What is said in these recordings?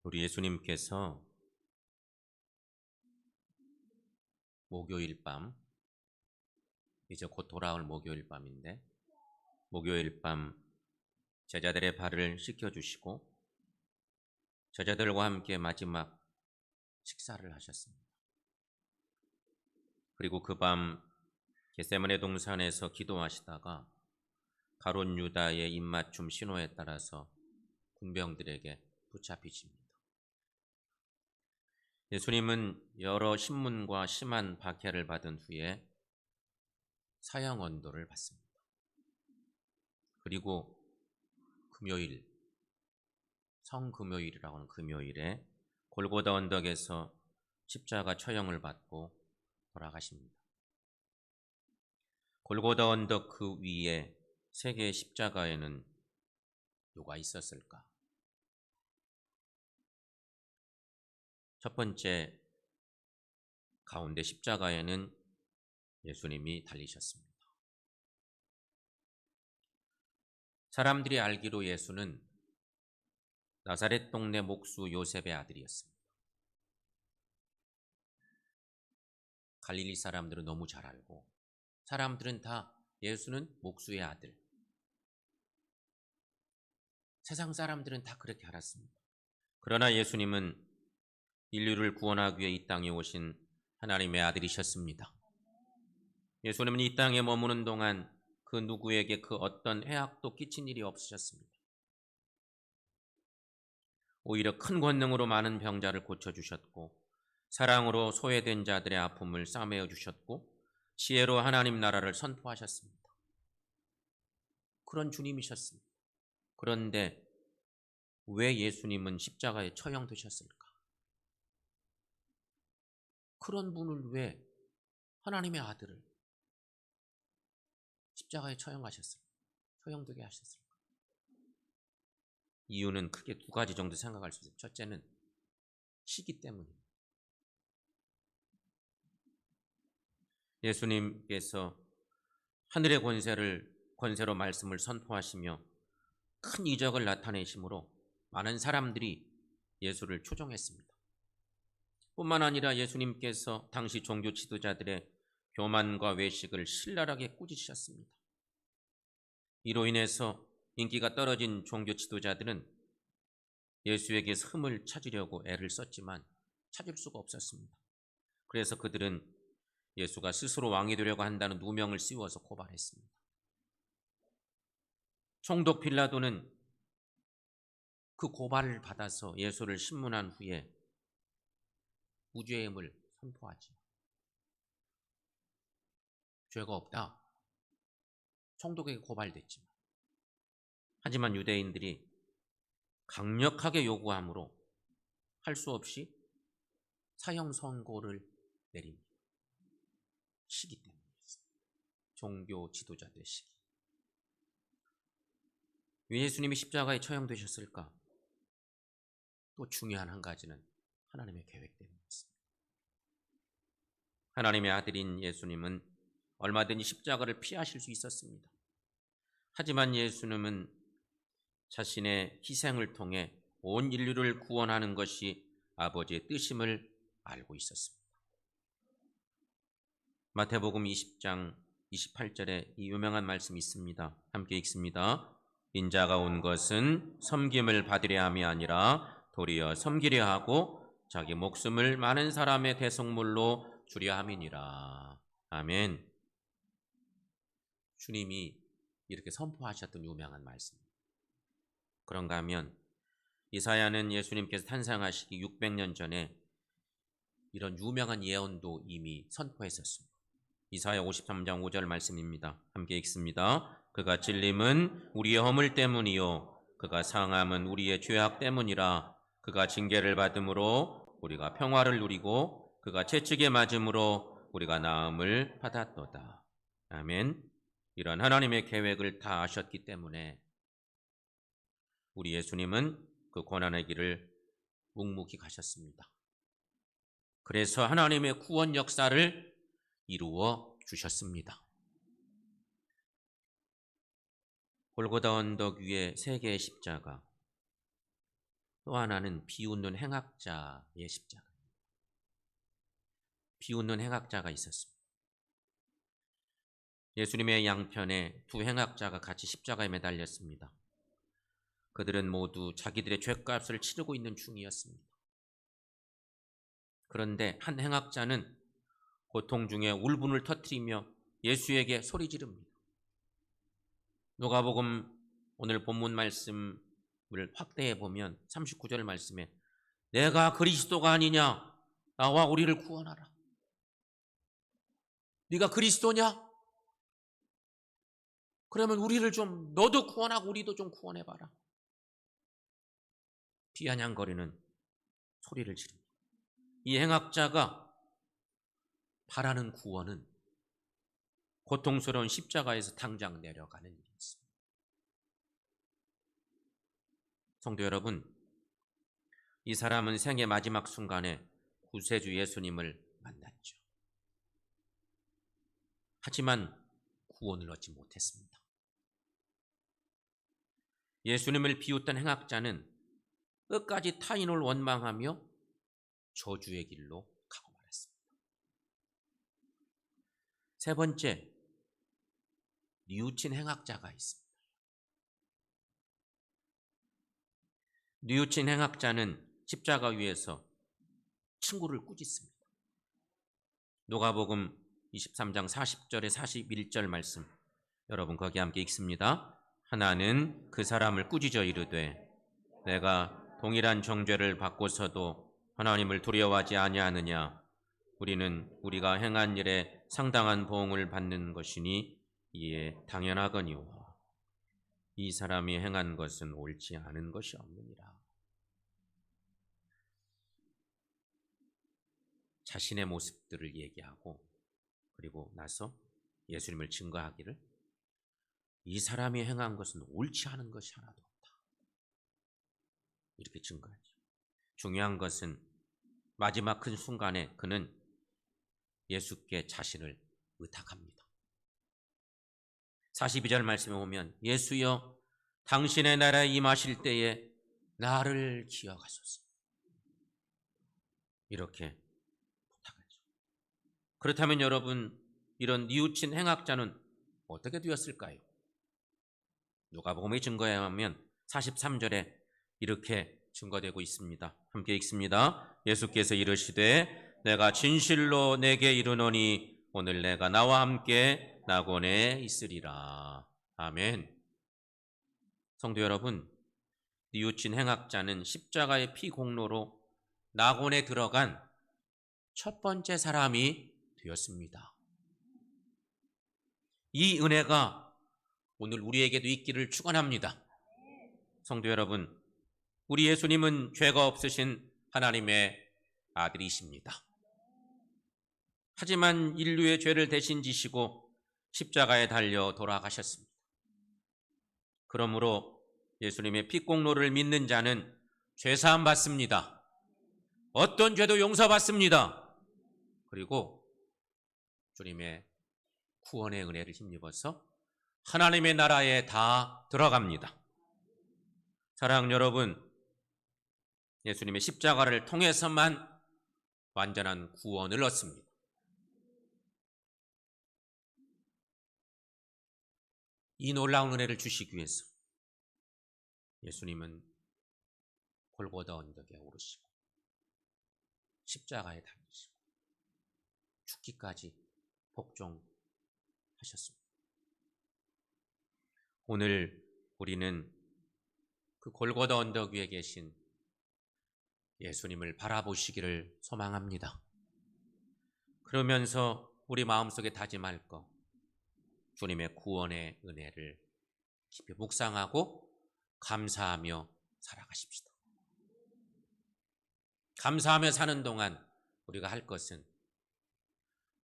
우리 예수님께서 목요일 밤, 이제 곧 돌아올 목요일 밤인데, 목요일 밤 제자들의 발을 씻겨주시고 제자들과 함께 마지막 식사를 하셨습니다. 그리고 그 밤 겟세마네 동산에서 기도하시다가 가룟 유다의 입맞춤 신호에 따라서 군병들에게 붙잡히십니다. 예수님은 여러 신문과 심한 박해를 받은 후에 사형 언도를 받습니다. 그리고 금요일, 성금요일이라고 하는 금요일에 골고다 언덕에서 십자가 처형을 받고 돌아가십니다. 골고다 언덕 그 위에 세 개의 십자가에는 누가 있었을까? 첫 번째, 가운데 십자가에는 예수님이 달리셨습니다. 사람들이 알기로 예수는 나사렛 동네 목수 요셉의 아들이었습니다. 갈릴리 사람들은 너무 잘 알고 사람들은 다 예수는 목수의 아들, 세상 사람들은 다 그렇게 알았습니다. 그러나 예수님은 인류를 구원하기 위해 이 땅에 오신 하나님의 아들이셨습니다. 예수님은 이 땅에 머무는 동안 그 누구에게 그 어떤 해악도 끼친 일이 없으셨습니다. 오히려 큰 권능으로 많은 병자를 고쳐주셨고 사랑으로 소외된 자들의 아픔을 싸매어 주셨고 지혜로 하나님 나라를 선포하셨습니다. 그런 주님이셨습니다. 그런데 왜 예수님은 십자가에 처형되셨을까? 그런 분을 왜 하나님의 아들을 십자가에 처형되게 하셨을까? 이유는 크게 두 가지 정도 생각할 수 있어요. 첫째는 시기 때문입니다. 예수님께서 하늘의 권세로 말씀을 선포하시며 큰 이적을 나타내심으로 많은 사람들이 예수를 초종했습니다. 뿐만 아니라 예수님께서 당시 종교 지도자들의 교만과 외식을 신랄하게 꾸짖으셨습니다. 이로 인해서 인기가 떨어진 종교 지도자들은 예수에게서 흠을 찾으려고 애를 썼지만 찾을 수가 없었습니다. 그래서 그들은 예수가 스스로 왕이 되려고 한다는 누명을 씌워서 고발했습니다. 총독 빌라도는 그 고발을 받아서 예수를 신문한 후에 무죄임을 선포하지. 죄가 없다. 총독에게 고발됐지만. 하지만 유대인들이 강력하게 요구함으로 할 수 없이 사형 선고를 내립니다. 시기 때문이었습니다. 종교 지도자들의 시기. 왜 예수님이 십자가에 처형되셨을까? 또 중요한 한 가지는 하나님의 계획 때문이었습니다. 하나님의 아들인 예수님은 얼마든지 십자가를 피하실 수 있었습니다. 하지만 예수님은 자신의 희생을 통해 온 인류를 구원하는 것이 아버지의 뜻임을 알고 있었습니다. 마태복음 20장 28절에 이 유명한 말씀이 있습니다. 함께 읽습니다. 인자가 온 것은 섬김을 받으려 함이 아니라 도리어 섬기려 하고 자기 목숨을 많은 사람의 대속물로 주려 함이니라. 아멘. 주님이 이렇게 선포하셨던 유명한 말씀입니다. 그런가 하면 이사야는 예수님께서 탄생하시기 600년 전에 이런 유명한 예언도 이미 선포했었습니다. 이사야 53장 5절 말씀입니다. 함께 읽습니다. 그가 찔림은 우리의 허물 때문이요 그가 상함은 우리의 죄악 때문이라. 그가 징계를 받음으로 우리가 평화를 누리고 그가 채찍에 맞음으로 우리가 나음을 받았도다. 아멘. 이런 하나님의 계획을 다 아셨기 때문에 우리 예수님은 그 고난의 길을 묵묵히 가셨습니다. 그래서 하나님의 구원 역사를 이루어 주셨습니다. 골고다 언덕 위에 세 개의 십자가, 또 하나는 비웃는 행악자의 십자가. 비웃는 행악자가 있었습니다. 예수님의 양편에 두 행악자가 같이 십자가에 매달렸습니다. 그들은 모두 자기들의 죗값을 치르고 있는 중이었습니다. 그런데 한 행악자는 고통 중에 울분을 터뜨리며 예수에게 소리 지릅니다. 누가복음 오늘 본문 말씀을 확대해 보면 39절 말씀에 내가 그리스도가 아니냐? 나와 우리를 구원하라. 네가 그리스도냐? 그러면 우리를 좀 너도 구원하고 우리도 좀 구원해봐라. 비아냥거리는 소리를 지릅니다. 이 행악자가 바라는 구원은 고통스러운 십자가에서 당장 내려가는 일이었습니다. 성도 여러분, 이 사람은 생의 마지막 순간에 구세주 예수님을 만났죠. 하지만 구원을 얻지 못했습니다. 예수님을 비웃던 행악자는 끝까지 타인을 원망하며 저주의 길로 가고 말았습니다. 세 번째, 뉘우친 행악자가 있습니다. 뉘우친 행악자는 십자가 위에서 친구를 꾸짖습니다. 누가복음 23장 40절에 41절 말씀, 여러분 거기 함께 읽습니다. 하나는 그 사람을 꾸짖어 이르되 내가 동일한 정죄를 받고서도 하나님을 두려워하지 아니하느냐? 우리는 우리가 행한 일에 상당한 보응을 받는 것이니 이에 당연하거니와 이 사람이 행한 것은 옳지 않은 것이 없느니라. 자신의 모습들을 얘기하고 그리고 나서 예수님을 증거하기를 이 사람이 행한 것은 옳지 않은 것이 하나도 없다. 이렇게 증거하죠. 중요한 것은 마지막 큰 순간에 그는 예수께 자신을 의탁합니다. 42절 말씀에 보면 예수여 당신의 나라에 임하실 때에 나를 기억하소서. 이렇게 부탁하죠. 그렇다면 여러분, 이런 뉘우친 행악자는 어떻게 되었을까요? 누가복음의 증거에 하면 43절에 이렇게 증거되고 있습니다. 함께 읽습니다. 예수께서 이르시되 내가 진실로 내게 이르노니 오늘 내가 나와 함께 낙원에 있으리라. 아멘. 성도 여러분, 뉘우친 행악자는 십자가의 피 공로로 낙원에 들어간 첫 번째 사람이 되었습니다. 이 은혜가 오늘 우리에게도 있기를 축원합니다. 성도 여러분, 우리 예수님은 죄가 없으신 하나님의 아들이십니다. 하지만 인류의 죄를 대신 지시고 십자가에 달려 돌아가셨습니다. 그러므로 예수님의 피공로를 믿는 자는 죄사함 받습니다. 어떤 죄도 용서받습니다. 그리고 주님의 구원의 은혜를 힘입어서 하나님의 나라에 다 들어갑니다. 사랑하는 여러분, 예수님의 십자가를 통해서만 완전한 구원을 얻습니다. 이 놀라운 은혜를 주시기 위해서 예수님은 골고다 언덕에 오르시고 십자가에 달리시고 죽기까지 복종하셨습니다. 오늘 우리는 그 골고다 언덕 위에 계신 예수님을 바라보시기를 소망합니다. 그러면서 우리 마음속에 다짐할 것, 주님의 구원의 은혜를 깊이 묵상하고 감사하며 살아가십시다. 감사하며 사는 동안 우리가 할 것은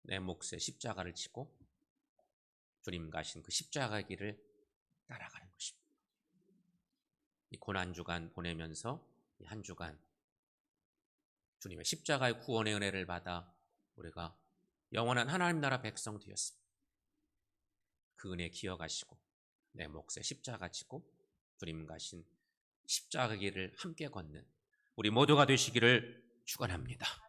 내 몫에 십자가를 지고 주님 가신 그 십자가의 길을 따라가는 것입니다. 이 고난주간 보내면서 이 한 주간 주님의 십자가의 구원의 은혜를 받아 우리가 영원한 하나님 나라 백성 되었습니다. 그 은혜 기억하시고 내 몫에 십자가 지고 주님 가신 십자가 길을 함께 걷는 우리 모두가 되시기를 축원합니다.